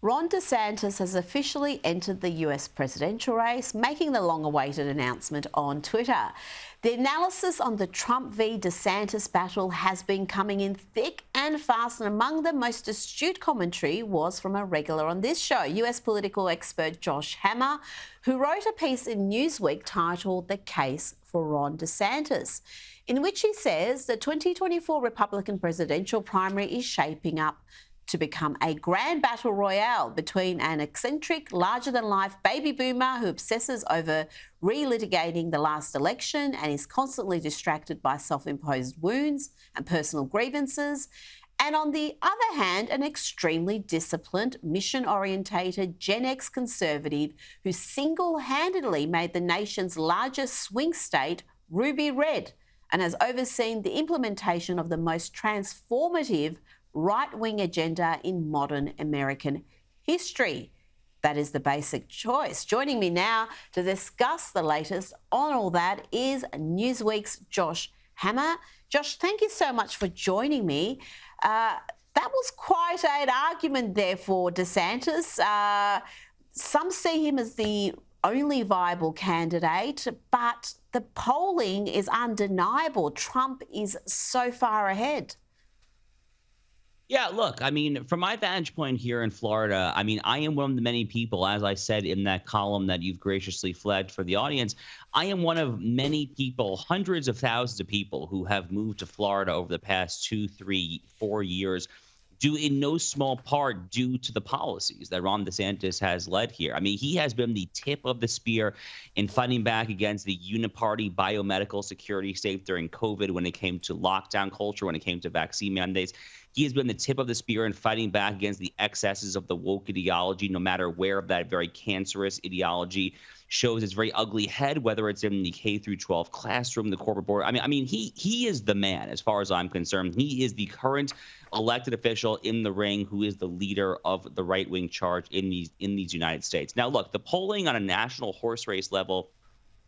Ron DeSantis has officially entered the US presidential race, making the long-awaited announcement on Twitter. The analysis on the Trump v DeSantis battle has been coming in thick and fast, and among the most astute commentary was from a regular on this show, US political expert Josh Hammer, who wrote a piece in Newsweek titled "The Case for Ron DeSantis," in which he says the 2024 Republican presidential primary is shaping up to become a grand battle royale between an eccentric, larger-than-life baby boomer who obsesses over relitigating the last election and is constantly distracted by self-imposed wounds and personal grievances, and on the other hand, an extremely disciplined, mission-orientated Gen X conservative who single-handedly made the nation's largest swing state ruby red and has overseen the implementation of the most transformative right-wing agenda in modern American history. That is the basic choice. Joining me now to discuss the latest on all that is Newsweek's Josh Hammer. Josh, thank you so much for joining me. That was quite an argument there for DeSantis. Some see him as the only viable candidate, but the polling is undeniable. Trump is so far ahead. Yeah, look, I mean, from my vantage point here in Florida, I mean, I am one of the many people, as I said in that column that you've graciously flagged for the audience, I am one of many people, hundreds of thousands of people who have moved to Florida over the past 2, 3, 4 years, due in no small part due to the policies that Ron DeSantis has led here. I mean, he has been the tip of the spear in fighting back against the uniparty biomedical security state during COVID when it came to lockdown culture, when it came to vaccine mandates. He has been the tip of the spear in fighting back against the excesses of the woke ideology, no matter where that very cancerous ideology shows its very ugly head, whether it's in the K through 12 classroom, the corporate board. I mean, he is the man, as far as I'm concerned. He is the current elected official in the ring who is the leader of the right-wing charge in these United States. Now, look, the polling on a national horse race level,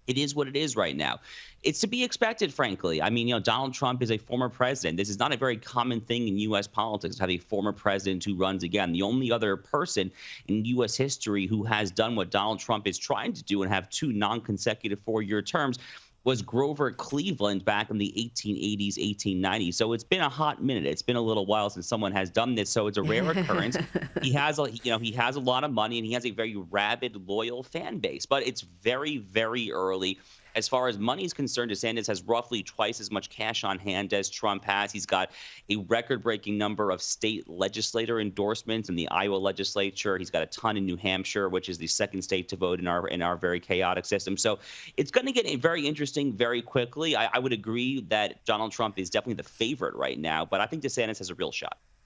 it is what it is right now. It's to be expected, frankly. I mean, Donald Trump is a former president. This is not a very common thing in U.S. politics to have a former president who runs again. The only other person in U.S. history who has done what Donald Trump is trying to do and have 2 non-consecutive 4-year terms was Grover Cleveland back in the 1880s, 1890s. So it's been a hot minute. It's been a little while since someone has done this. So it's a rare occurrence. He has a lot of money and he has a very rabid, loyal fan base. But it's very, very early. As far as money is concerned, DeSantis has roughly twice as much cash on hand as Trump has. He's got a record-breaking number of state legislator endorsements in the Iowa legislature. He's got a ton in New Hampshire, which is the second state to vote in our very chaotic system. So it's going to get very interesting very quickly. I would agree that Donald Trump is definitely the favorite right now, but I think DeSantis has a real shot.